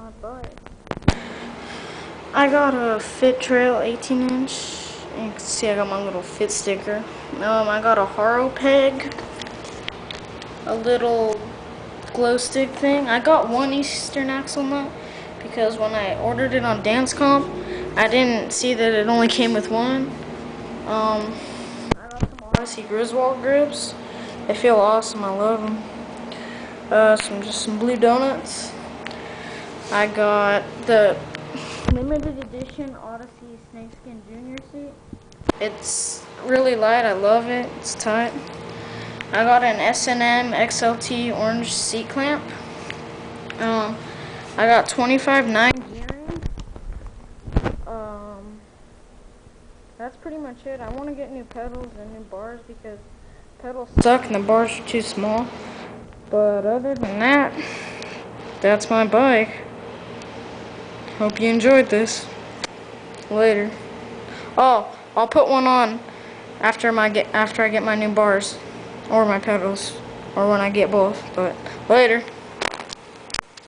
my bike. I got a Fit Trail 18-inch. You can see I got my little Fit sticker. I got a Haro peg, a little glow stick thing. I got one Eastern axle nut because when I ordered it on Dance Comp, I didn't see that it only came with one. I got some Odyssey Griswold grips. They feel awesome. I love them. Some blue donuts. I got the limited edition Odyssey Snakeskin Junior seat. It's really light. I love it. It's tight. I got an S&M XLT orange seat clamp. I got 25/9 gearing. That's pretty much it. I want to get new pedals and new bars because pedals suck and the bars are too small. But other than that, that's my bike. Hope you enjoyed this. Later. Oh, I'll put one on after I get my new bars or my pedals or when I get both. But later.